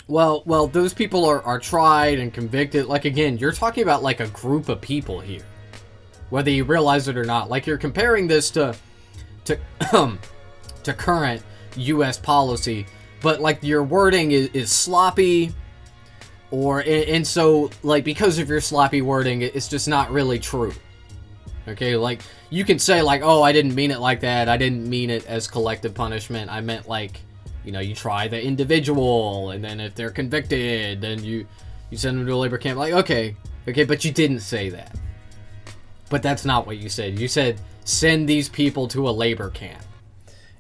Well, those people are tried and convicted. Like, again, you're talking about, like, a group of people here. Whether you realize it or not. Like, you're comparing this to to current U.S. policy. But, like, your wording is sloppy. And so, like, because of your sloppy wording, it's just not really true. Okay, like, you can say, like, oh, I didn't mean it like that. I didn't mean it as collective punishment. I meant, like, you know, you try the individual, and then if they're convicted, then you send them to a labor camp. Like, okay, but you didn't say that. But that's not what you said. You said, send these people to a labor camp.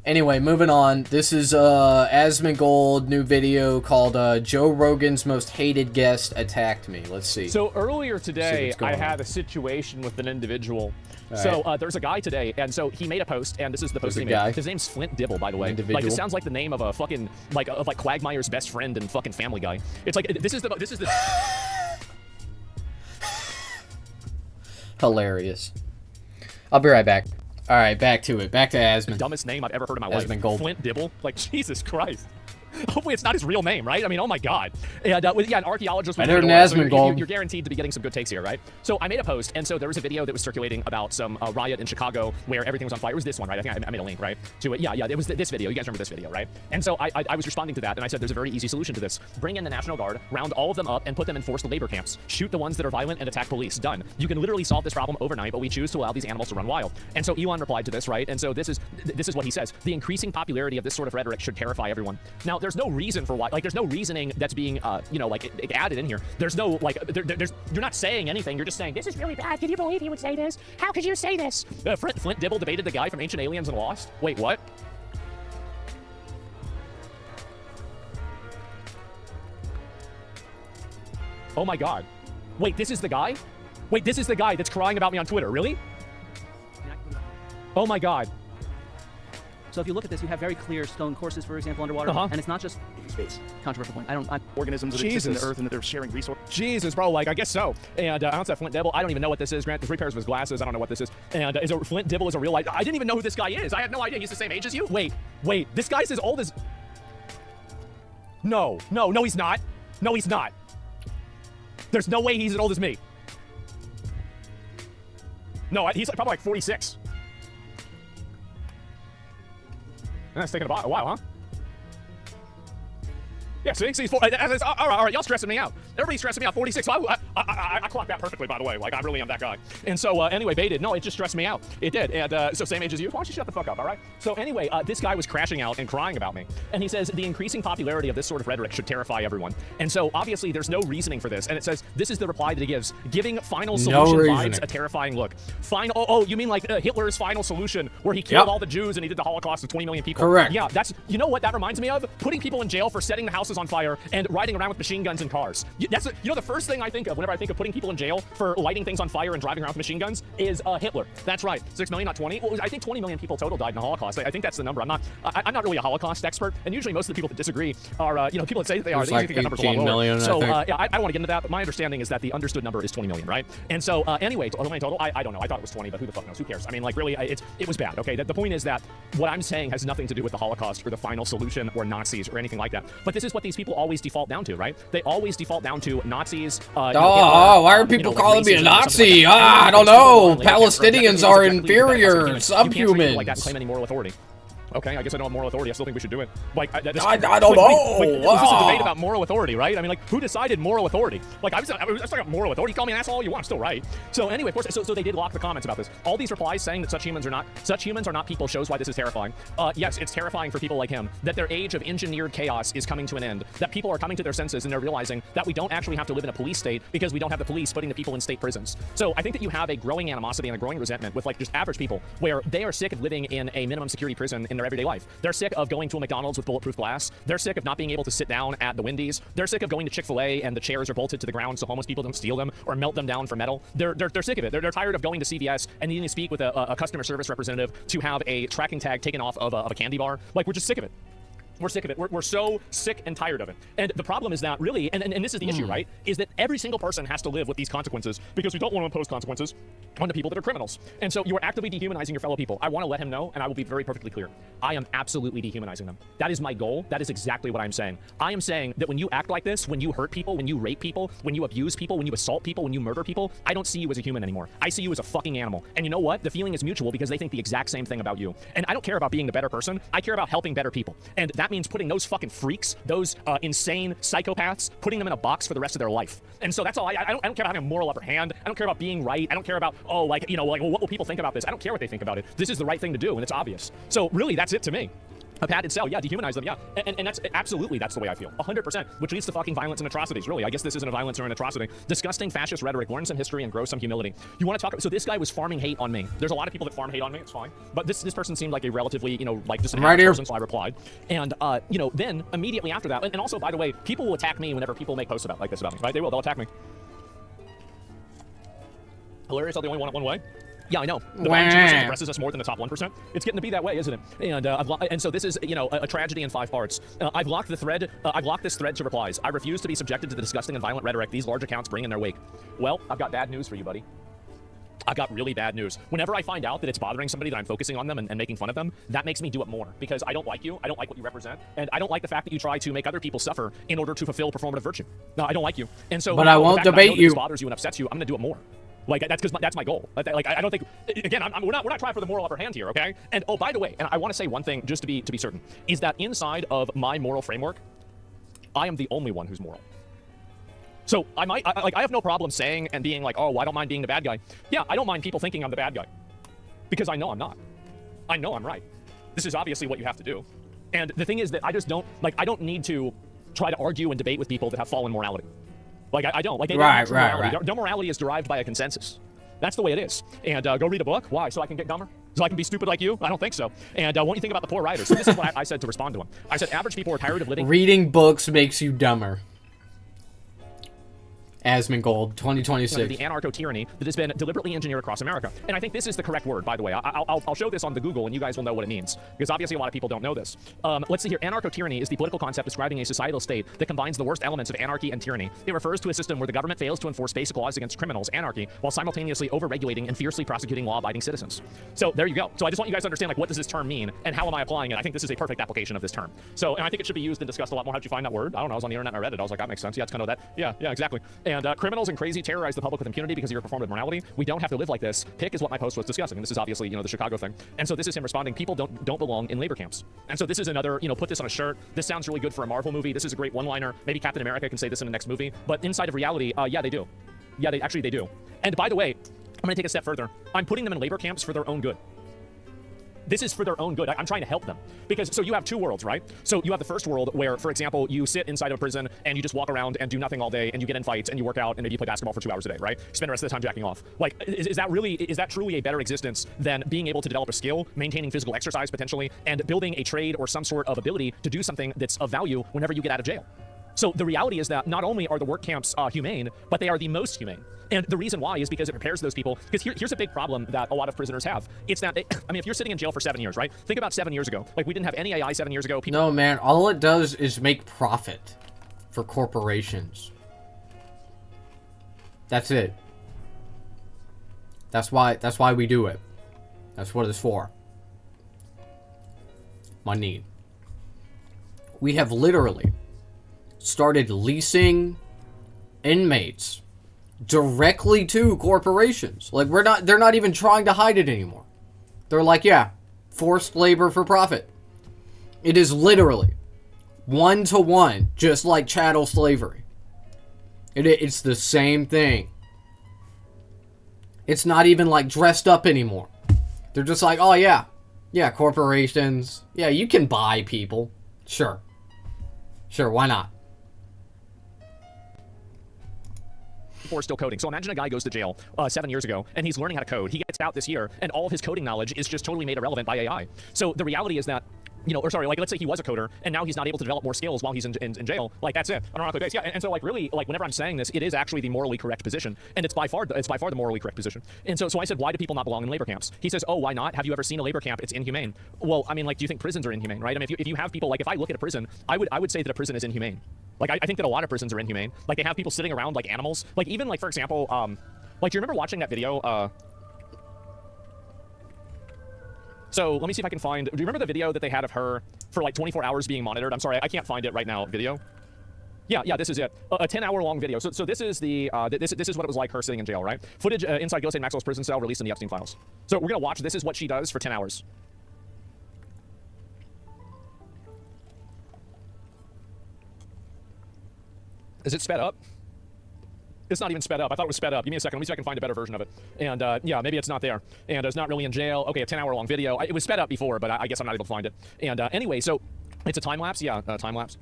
Anyway, moving on. This is ASMONGOLD, new video called Joe Rogan's Most Hated Guest Attacked Me. Let's see. So earlier today, I had a situation with an individual. So there's a guy today, and so he made a post, and this is the post he made. His name's Flint Dibble, by the way. Like, it sounds like the name of a fucking, like Quagmire's best friend and fucking Family Guy. It's like, this is the... Hilarious. I'll be right back. All right, back to it. Back to Asmon. Dumbest name I've ever heard in my life. ASMONGOLD. Flint Dibble. Like, Jesus Christ. Hopefully it's not his real name, right? I mean, oh my God. And yeah, an archaeologist. I heard an ASMONGOLD. You're guaranteed to be getting some good takes here, right? So I made a post, and so there was a video that was circulating about some riot in Chicago where everything was on fire. It was this one, right? I think I made a link, right? To it. Yeah, it was this video. You guys remember this video, right? And so I was responding to that, and I said there's a very easy solution to this. Bring in the National Guard, round all of them up, and put them in forced labor camps. Shoot the ones that are violent and attack police. Done. You can literally solve this problem overnight, but we choose to allow these animals to run wild. And so Elon replied to this, right? And so this is what he says. The increasing popularity of this sort of rhetoric should terrify everyone. Now, there's no reason for why. Like, there's no reasoning that's being, you know, like, added in here. There's no, like, you're not saying anything. You're just saying, this is really bad. Can you believe he would say this? How could you say this? Flint Dibble debated the guy from Ancient Aliens and Lost. Wait, what? Oh my God. Wait, this is the guy? Wait, this is the guy that's crying about me on Twitter. Really? Oh my God. So if you look at this, you have very clear stone courses, for example, underwater, and it's not just space. Controversial point. Organisms that exist in the earth and that they're sharing resources. Jesus, bro, like, I guess so. And outside Flint Dibble, I don't even know what this is. Grant, there's 3 pairs of his glasses. I don't know what this is. And Flint Dibble is a real life. I didn't even know who this guy is. I had no idea he's the same age as you. Wait, this guy's as old as... No, he's not. No, he's not. There's no way he's as old as me. No, he's probably like 46. That's taking a while, huh? Yeah, see, he's all right, y'all stressing me out. Everybody's stressing me out. 46. So I clocked that perfectly, by the way. Like, I really am that guy. And so, anyway, baited. No, it just stressed me out. It did. And so same age as you. Why don't you shut the fuck up, all right? So anyway, this guy was crashing out and crying about me. And he says, the increasing popularity of this sort of rhetoric should terrify everyone. And so, obviously, there's no reasoning for this. And it says, this is the reply that he gives. Giving final solution vibes a terrifying look. You mean like Hitler's final solution, where he killed all the Jews and he did the Holocaust of 20 million people? Correct. Yeah, you know what that reminds me of? Putting people in jail for setting the houses on fire and riding around with machine guns in cars. That's the first thing I think of whenever I think of putting people in jail for lighting things on fire and driving around with machine guns is Hitler. That's right. 6 million, not 20. Well, I think 20 million people total died in the Holocaust. I think that's the number. I'm not really a Holocaust expert, and usually most of the people that disagree are people that say that they are. They like think that number's a lot lower. So I don't want to get into that, but my understanding is that the understood number is 20 million, right? And so anyway, total. I don't know. I thought it was 20, but who the fuck knows? Who cares? I mean, like, really, it was bad. Okay. The point is that what I'm saying has nothing to do with the Holocaust or the final solution or Nazis or anything like that. But this is what these people always default down to, right? They always default down to Nazis. Why are people calling me a Nazi? I don't know. Palestinians are inferior, subhuman. Like that and claim any moral authority. Okay, I guess I don't have moral authority. I still think we should do it. Like, I don't know. This is a debate about moral authority, right? I mean, like, who decided moral authority? Like, I was talking about moral authority. You call me an asshole all you want, I'm still right. So anyway, of course, so they did lock the comments about this. All these replies saying that such humans are not people shows why this is terrifying. Yes, it's terrifying for people like him that their age of engineered chaos is coming to an end. That people are coming to their senses and they're realizing that we don't actually have to live in a police state because we don't have the police putting the people in state prisons. So I think that you have a growing animosity and a growing resentment with, like, just average people where they are sick of living in a minimum security prison in their everyday life. They're sick of going to a McDonald's with bulletproof glass. They're sick of not being able to sit down at the Wendy's. They're sick of going to Chick-fil-A and the chairs are bolted to the ground so homeless people don't steal them or melt them down for metal. They're sick of it. They're tired of going to CVS and needing to speak with a customer service representative to have a tracking tag taken off of a candy bar. Like, we're just sick of it. We're sick of it. We're so sick and tired of it. And the problem is that really, and this is the issue, right, is that every single person has to live with these consequences because we don't want to impose consequences on the people that are criminals. And so you are actively dehumanizing your fellow people. I want to let him know, and I will be very perfectly clear. I am absolutely dehumanizing them. That is my goal. That is exactly what I'm saying. I am saying that when you act like this, when you hurt people, when you rape people, when you abuse people, when you assault people, when you murder people, I don't see you as a human anymore. I see you as a fucking animal. And you know what? The feeling is mutual because they think the exact same thing about you. And I don't care about being the better person. I care about helping better people. And that means putting those fucking freaks, those insane psychopaths, putting them in a box for the rest of their life. And so that's all. I don't care about having a moral upper hand. I don't care about being right. I don't care about, oh, like, you know, like, well, what will people think about this? I don't care what they think about it. This is the right thing to do, and it's obvious. So really, that's it to me. A padded cell, yeah, dehumanize them, yeah. And that's absolutely, that's the way I feel. 100%, which leads to fucking violence and atrocities, really. I guess this isn't a violence or an atrocity. Disgusting fascist rhetoric, learn some history and grow some humility. You want to talk, so this guy was farming hate on me. There's a lot of people that farm hate on me, it's fine. But this person seemed like a relatively, you know, like just an average person, so I replied. And, you know, then immediately after that, and also, by the way, people will attack me whenever people make posts like this about me, right? They will, they'll attack me. Hilarious how they only want it one way. Yeah, I know. The bottom 2% depresses us more than the top 1%. It's getting to be that way, isn't it? And so this is, you know, a tragedy in 5 parts. I've locked the thread. I've locked this thread to replies. I refuse to be subjected to the disgusting and violent rhetoric these large accounts bring in their wake. Well, I've got bad news for you, buddy. I've got really bad news. Whenever I find out that it's bothering somebody, that I'm focusing on them and making fun of them, that makes me do it more because I don't like you. I don't like what you represent. And I don't like the fact that you try to make other people suffer in order to fulfill performative virtue. No, I don't like you. And so, but I won't debate you. This bothers you and upsets you. I'm going to do it more. Like, that's because that's my goal. Like, I don't think, again, we're not trying for the moral upper hand here, okay? And, oh, by the way, and I want to say one thing just to be certain, is that inside of my moral framework, I am the only one who's moral. So I have no problem saying and being like, oh, I don't mind being the bad guy. Yeah, I don't mind people thinking I'm the bad guy. Because I know I'm not. I know I'm right. This is obviously what you have to do. And the thing is that I just don't, like, I don't need to try to argue and debate with people that have fallen morality. Like, I don't. Like, they don't have morality. Their morality is derived by a consensus. That's the way it is. And go read a book. Why? So I can get dumber? So I can be stupid like you? I don't think so. And won't you think about the poor writers? So this is what I said to respond to him. I said, average people are tired of living. Reading books makes you dumber. ASMONGOLD 2026. The anarcho-tyranny that has been deliberately engineered across America. And I think this is the correct word, by the way. I'll show this on the Google, and you guys will know what it means. Because obviously a lot of people don't know this. Let's see here. Anarcho-tyranny is the political concept describing a societal state that combines the worst elements of anarchy and tyranny. It refers to a system where the government fails to enforce basic laws against criminals, anarchy, while simultaneously over-regulating and fiercely prosecuting law-abiding citizens. So there you go. So I just want you guys to understand, like, what does this term mean, and how am I applying it? I think this is a perfect application of this term. So, and I think it should be used and discussed a lot more. How'd you find that word? I don't know. I was on the internet and I read it. I was like, that makes sense. Yeah, it's kind of that. Yeah, exactly. And criminals and crazy terrorize the public with impunity because of your performative morality. We don't have to live like this. Pick is what my post was discussing. And this is obviously, you know, the Chicago thing. And so this is him responding, people don't belong in labor camps. And so this is another, you know, put this on a shirt. This sounds really good for a Marvel movie. This is a great one-liner. Maybe Captain America can say this in the next movie. But inside of reality, yeah, they do. Yeah, they do. And by the way, I'm going to take a step further. I'm putting them in labor camps for their own good. This is for their own good. I'm trying to help them. Because, so you have 2 worlds, right? So you have the first world where, for example, you sit inside of a prison and you just walk around and do nothing all day and you get in fights and you work out and maybe you play basketball for 2 hours a day, right? You spend the rest of the time jacking off. Like, is that truly a better existence than being able to develop a skill, maintaining physical exercise potentially, and building a trade or some sort of ability to do something that's of value whenever you get out of jail? So the reality is that not only are the work camps humane, but they are the most humane. And the reason why is because it prepares those people. Because here's a big problem that a lot of prisoners have. It's that, I mean, if you're sitting in jail for 7 years, right? Think about 7 years ago. Like, we didn't have any AI 7 years ago. No, man. All it does is make profit for corporations. That's it. That's why we do it. That's what it's for. Money. We have literally started leasing inmates directly to corporations. Like, they're not even trying to hide it anymore. They're like, yeah, forced labor for profit. It is literally 1-to-1, just like chattel slavery. It's the same thing. It's not even like dressed up anymore. They're just like, oh yeah, corporations. Yeah, you can buy people. Sure, why not? People are still coding. So imagine a guy goes to jail 7 years ago and he's learning how to code. He gets out this year and all of his coding knowledge is just totally made irrelevant by AI. So the reality is that you know, or sorry, like let's say he was a coder and now he's not able to develop more skills while he's in jail. Like that's it. Unironically based. Yeah, and so like really, like whenever I'm saying this, it is actually the morally correct position, and it's by far the morally correct position. And so I said, why do people not belong in labor camps? He says, oh, why not? Have you ever seen a labor camp? It's inhumane. Well, I mean, like, do you think prisons are inhumane, right? I mean, if you have people, like if I look at a prison, I would say that a prison is inhumane. Like I think that a lot of prisons are inhumane. Like they have people sitting around like animals. Like even like for example, like do you remember watching that video? So let me see if I can find. Do you remember the video that they had of her for like 24 hours being monitored? I'm sorry, I can't find it right now. Video. Yeah, this is it. A 10-hour long video. So this is the this is what it was like her sitting in jail, right? Footage inside Ghislaine Maxwell's prison cell released in the Epstein files. So we're gonna watch. This is what she does for 10 hours. Is it sped up? It's not even sped up. I thought it was sped up. Give me a second. Let me see if I can find a better version of it. And yeah, maybe it's not there. And it's not really in jail. Okay, a 10-hour long video. It was sped up before, but I guess I'm not able to find it. And anyway, so it's a time lapse. Yeah, time lapse.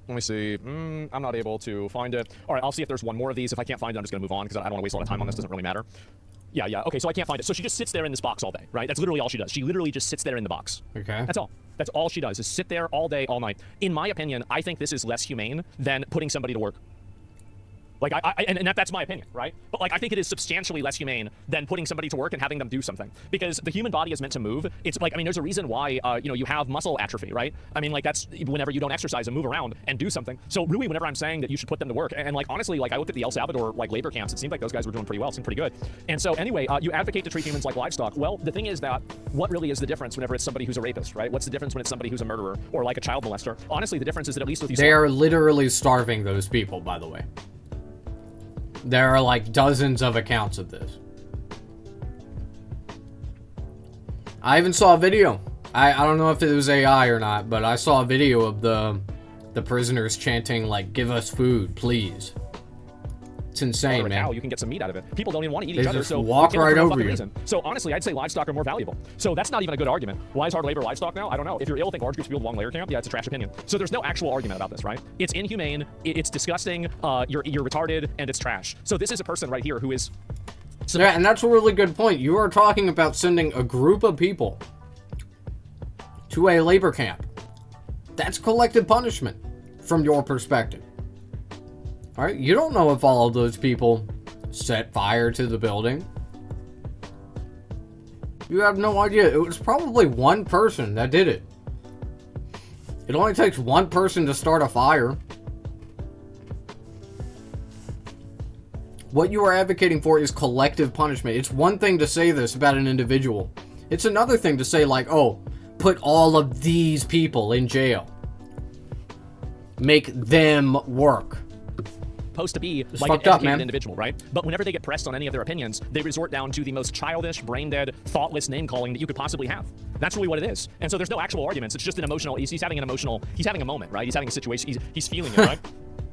Let me see. I'm not able to find it. All right, I'll see if there's one more of these. If I can't find it, I'm just going to move on because I don't want to waste a lot of time on this. It doesn't really matter. Yeah. Okay, so I can't find it. So she just sits there in this box all day, right? That's literally all she does. She literally just sits there in the box. Okay. That's all. That's all she does is sit there all day, all night. In my opinion, I think this is less humane than putting somebody to work. Like, and that's my opinion, right? But, like, I think it is substantially less humane than putting somebody to work and having them do something. Because the human body is meant to move. It's like, I mean, there's a reason why, you know, you have muscle atrophy, right? I mean, like, that's whenever you don't exercise and move around and do something. So, really, whenever I'm saying that you should put them to work, and like, honestly, like, I looked at the El Salvador, like, labor camps, it seemed like those guys were doing pretty well. It seemed pretty good. And so, anyway, you advocate to treat humans like livestock. Well, the thing is that what really is the difference whenever it's somebody who's a rapist, right? What's the difference when it's somebody who's a murderer or, like, a child molester? Honestly, the difference is that at least with these... They are literally starving those people, by the way. There are like dozens of accounts of this. I even saw a video. I don't know if it was AI or not, but I saw a video of the prisoners chanting like, "Give us food, please." It's insane, man. Cow, you can get some meat out of it. People don't even want to eat each other, so walk right over you. So honestly, I'd say livestock are more valuable. So that's not even a good argument. Why is hard labor livestock now? I don't know. If you're ill, think large groups of people belong in labor camp. Yeah, it's a trash opinion. So there's no actual argument about this, right? It's inhumane. It's disgusting. You're retarded, and it's trash. So this is a person right here who is. Yeah, and that's a really good point. You are talking about sending a group of people to a labor camp. That's collective punishment from your perspective. All right, you don't know if all of those people set fire to the building. You have no idea. It was probably one person that did it. It only takes one person to start a fire. What you are advocating for is collective punishment. It's one thing to say this about an individual. It's another thing to say like, oh, put all of these people in jail. Make them work. Supposed to be like an educated individual, right? But whenever they get pressed on any of their opinions, they resort down to the most childish, brain-dead, thoughtless name-calling that you could possibly have. That's really what it is. And so there's no actual arguments. It's just an emotional. He's having an emotional. He's having a moment, right? He's having a situation. He's feeling it, right?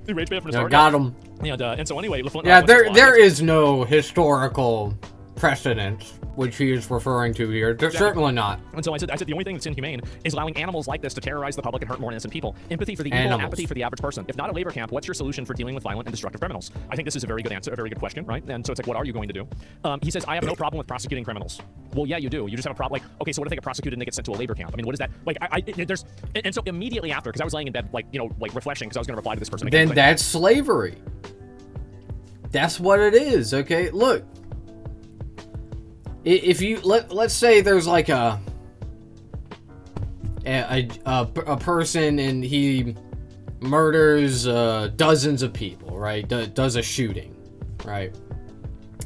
The rage bait from his heart. Got him. And so anyway, yeah, there is no historical precedent which he is referring to here. There's certainly not. And so I said the only thing that's inhumane is allowing animals like this to terrorize the public and hurt more innocent people. Empathy for the evil, apathy for the average person. If not a labor camp, what's your solution for dealing with violent and destructive criminals? I think this is a very good answer, a very good question, right? And so it's like, what are you going to do? He says, I have no problem with prosecuting criminals. Well, yeah, you do. You just have a problem. Like, okay, so what if they get prosecuted and they get sent to a labor camp? I mean, what is that? Like, and so immediately after, because I was laying in bed, like, you know, like refreshing, because I was going to reply to this person again. Then that's slavery. That's what it is. Okay, look. If you let's say there's like a person and he murders dozens of people, right? Does a shooting, right?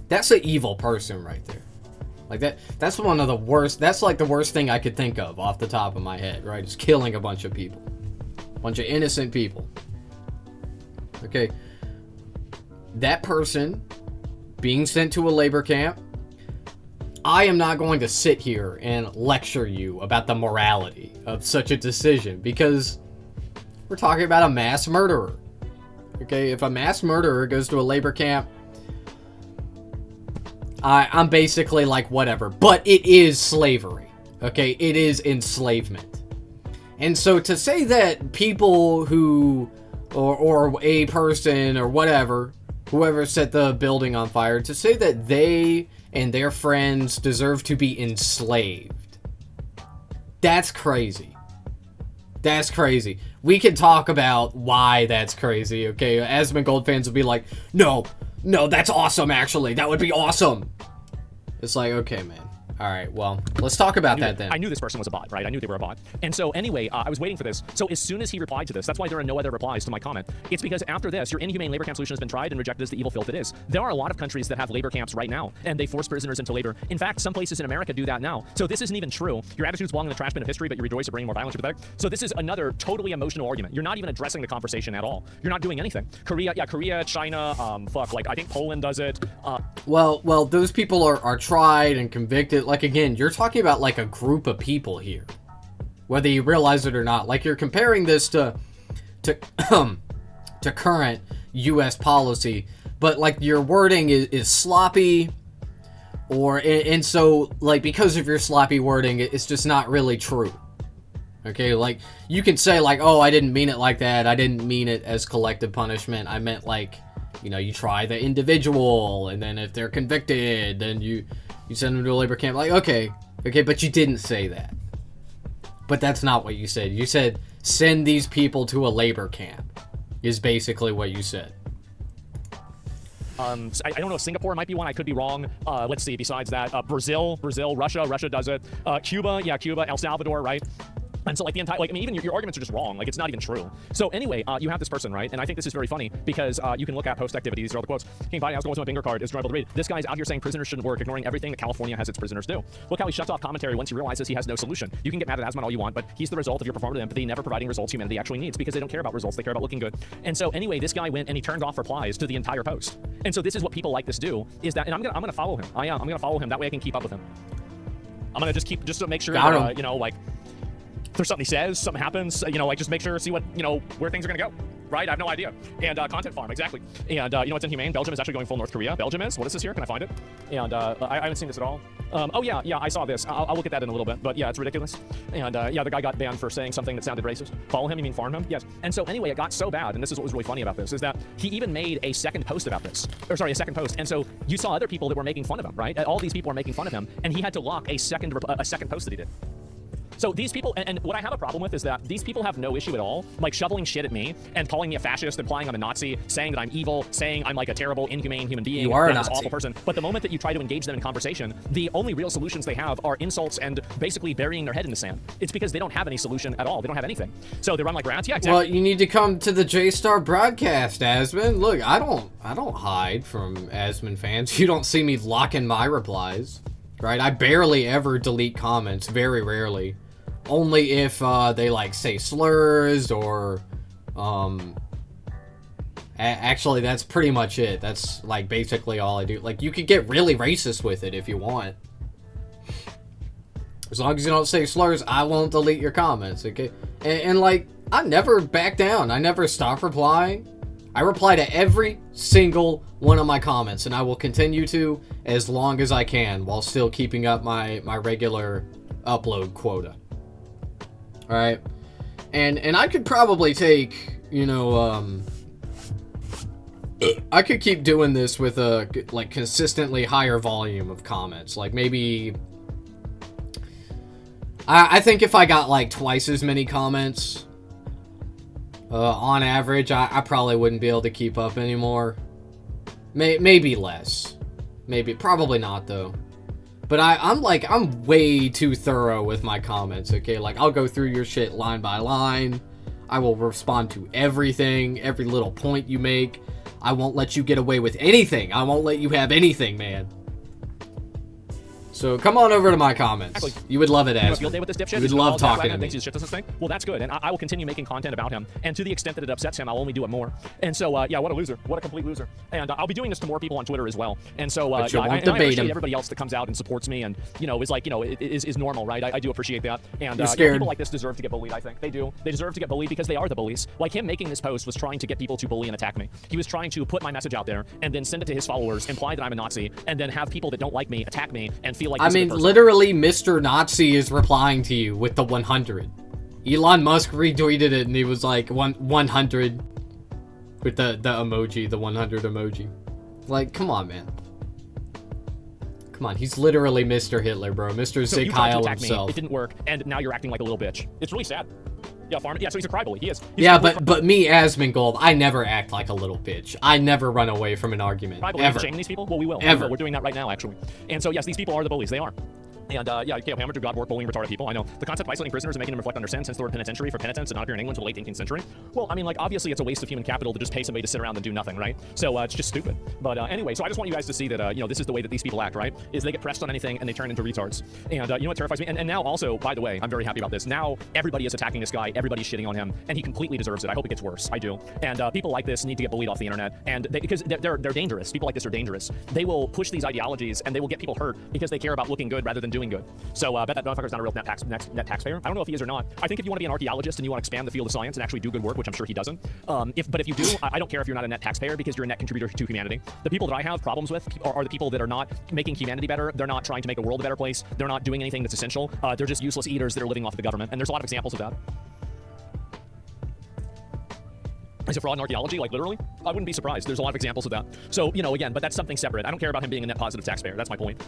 That's an evil person right there. Like that's one of the worst. That's like the worst thing I could think of off the top of my head, right? Is killing a bunch of people, a bunch of innocent people. Okay, that person being sent to a labor camp. I am not going to sit here and lecture you about the morality of such a decision because we're talking about a mass murderer. Okay, if a mass murderer goes to a labor camp, I'm basically like, whatever. But it is slavery. Okay, it is enslavement. And so to say that people who, or a person or whatever, whoever set the building on fire, to say that they and their friends deserve to be enslaved. That's crazy. That's crazy. We can talk about why that's crazy, okay? ASMONGOLD fans will be like, no, that's awesome, actually. That would be awesome. It's like, okay, man. All right, well, let's talk about that then. I knew this person was a bot, right? I knew they were a bot. And so anyway, I was waiting for this. So as soon as he replied to this, that's why there are no other replies to my comment. It's because after this, your inhumane labor camp solution has been tried and rejected as the evil filth it is. There are a lot of countries that have labor camps right now, and they force prisoners into labor. In fact, some places in America do that now. So this isn't even true. Your attitudes belong in the trash bin of history, but you rejoice at bringing more violence to pathetic. So this is another totally emotional argument. You're not even addressing the conversation at all. You're not doing anything. Korea, China, like I think Poland does it. Well, those people are tried and convicted. Like, again, you're talking about like a group of people here, whether you realize it or not. Like, you're comparing this to current U.S. policy, but like your wording is sloppy, and so like because of your sloppy wording, it's just not really true. Okay, like you can say like, oh, I didn't mean it like that. I didn't mean it as collective punishment. I meant like, you know, you try the individual, and then if they're convicted, then you send them to a labor camp. Like, okay, but you didn't say that. But that's not what you said. You said, send these people to a labor camp, is basically what you said. I don't know, Singapore might be one, I could be wrong. Let's see, besides that, Brazil, Russia does it. Cuba, El Salvador, right? And so, like, the entire, like, I mean, even your arguments are just wrong. Like, it's not even true. So, anyway, you have this person, right? And I think this is very funny because you can look at post activity. These are all the quotes. King Biden, I was going to my bingo card. It's enjoyable to read. This guy's out here saying prisoners shouldn't work, ignoring everything that California has its prisoners do. Look how he shuts off commentary once he realizes he has no solution. You can get mad at Asmon all you want, but he's the result of your performative empathy never providing results humanity actually needs because they don't care about results. They care about looking good. And so, anyway, this guy went and he turned off replies to the entire post. And so, this is what people like this do, is that, and I'm gonna follow him. I'm gonna follow him. That way I can keep up with him. I'm gonna just to make sure that, you know, like, if there's something he says, something happens, you know, like just make sure, see what, you know, where things are going to go, right? I have no idea. And content farm, exactly. And you know what's inhumane? Belgium is actually going full North Korea. Belgium is? What is this here? Can I find it? And I haven't seen this at all. Oh yeah, I saw this. I'll look at that in a little bit. But yeah, it's ridiculous. And yeah, the guy got banned for saying something that sounded racist. Follow him? You mean farm him? Yes. And so anyway, it got so bad, and this is what was really funny about this, is that he even made a second post about this. Or sorry, a second post. And so you saw other people that were making fun of him, right? All these people are making fun of him, and he had to lock a second post that he did. So these people, and what I have a problem with is that these people have no issue at all, like shoveling shit at me and calling me a fascist, implying I'm a Nazi, saying that I'm evil, saying I'm like a terrible, inhumane human being, you are an awful person. But the moment that you try to engage them in conversation, the only real solutions they have are insults and basically burying their head in the sand. It's because they don't have any solution at all. They don't have anything. So they run like rats. Yeah, exactly. Well, you need to come to the J-Star broadcast, Asmon. Look, I don't hide from Asmon fans. You don't see me locking my replies, right? I barely ever delete comments, very rarely. Only if they like say slurs or actually that's pretty much it. That's like basically all I do. Like, you could get really racist with it if you want. As long as you don't say slurs, I won't delete your comments, okay? And like, I never back down. I never stop replying. I reply to every single one of my comments, and I will continue to as long as I can while still keeping up my regular upload quota. Alright, and I could probably take, you know, I could keep doing this with a, like, consistently higher volume of comments. Like, maybe, I think if I got, like, twice as many comments, on average, I probably wouldn't be able to keep up anymore. Maybe less. Probably not, though. But I'm way too thorough with my comments, okay? Like, I'll go through your shit line by line. I will respond to everything, every little point you make. I won't let you get away with anything. I won't let you have anything, man. So come on over to my comments. You would love it, Asmon. You would love talking to me. Well, that's good, and I will continue making content about him. And to the extent that it upsets him, I'll only do it more. And so, yeah, what a loser. What a complete loser. And I'll be doing this to more people on Twitter as well. And so, I appreciate everybody else that comes out and supports me and, you know, is like, you know, is normal, right? I do appreciate that. And people like this deserve to get bullied, I think. They do. They deserve to get bullied because they are the bullies. Like, him making this post was trying to get people to bully and attack me. He was trying to put my message out there and then send it to his followers, imply that I'm a Nazi, and then have people that don't like me attack me and feel like, I mean, literally, Mr. Nazi is replying to you with the 100. Elon Musk retweeted it, and he was like, 100 with the emoji, the 100 emoji. Like, come on, man. Come on, he's literally Mr. Hitler, bro. Mr. So you tried to Zig-Heil attack me, himself. it didn't work, and now you're acting like a little bitch. It's really sad. Yeah, farm. Yeah, so he's a crybully. He is. Yeah, but me, Asmongold, I never act like a little bitch. I never run away from an argument. Ever. Shaming these people? Well, we will. Ever. We're doing that right now, actually. And so, yes, these people are the bullies. They are. And yeah, Caleb Hammer, do God work bullying retarded people. I know. The concept of isolating prisoners and making them reflect on their sin since the word penitentiary for penitence did not appear in England until the late 18th century. Well, I mean, like, obviously it's a waste of human capital to just pay somebody to sit around and do nothing, right? So it's just stupid. But anyway, so I just want you guys to see that, you know, this is the way that these people act, right? Is they get pressed on anything and they turn into retards. And you know what terrifies me? And now also, by the way, I'm very happy about this. Now everybody is attacking this guy. Everybody's shitting on him. And he completely deserves it. I hope it gets worse. I do. And people like this need to get bullied off the internet. And because they're dangerous. People like this are dangerous. They will push these ideologies and they will get people hurt because they care about looking good rather than doing good. So I bet that motherfucker's not a real net taxpayer. I don't know if he is or not. I think if you want to be an archaeologist and you want to expand the field of science and actually do good work, which I'm sure he doesn't, but if you do, I don't care if you're not a net taxpayer because you're a net contributor to humanity. The people that I have problems with are the people that are not making humanity better. They're not trying to make the world a better place. They're not doing anything that's essential. They're just useless eaters that are living off of the government. And there's a lot of examples of that. Is it fraud in archaeology? Like, literally? I wouldn't be surprised. There's a lot of examples of that. So, you know, again, but that's something separate. I don't care about him being a net positive taxpayer. That's my point.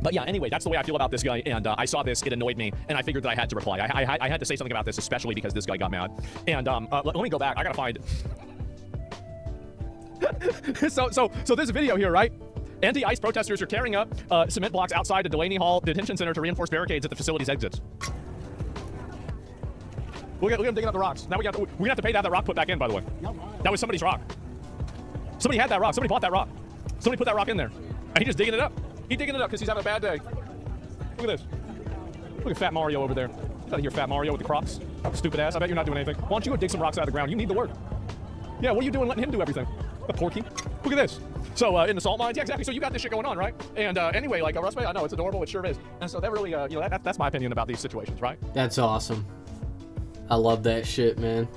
But yeah, anyway, that's the way I feel about this guy, and I saw this, it annoyed me, and I figured that I had to reply. I had to say something about this, especially because this guy got mad. And let me go back. I gotta find... so there's a video here, right? Anti-ICE protesters are tearing up cement blocks outside the Delaney Hall Detention Center to reinforce barricades at the facility's exits. Look at him digging up the rocks. Now we're gonna have to pay to have that rock put back in, by the way. That was somebody's rock. Somebody had that rock. Somebody bought that rock. Somebody put that rock in there. And he's just digging it up. He's digging it up because he's having a bad day. Look at this. Look at Fat Mario over there. Get out of here, Fat Mario with the crops. Stupid ass. I bet you're not doing anything. Why don't you go dig some rocks out of the ground? You need the work. Yeah, what are you doing letting him do everything? The porky. Look at this. So in the salt mines, yeah, exactly. So you got this shit going on, right? And anyway, like Rust Bay, I know it's adorable. It sure is. And so that really, you know, that's my opinion about these situations, right? That's awesome. I love that shit, man.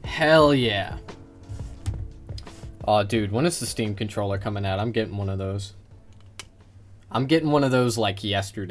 Hell yeah. Oh, dude, when is the Steam controller coming out? I'm getting one of those. I'm getting one of those like yesterday.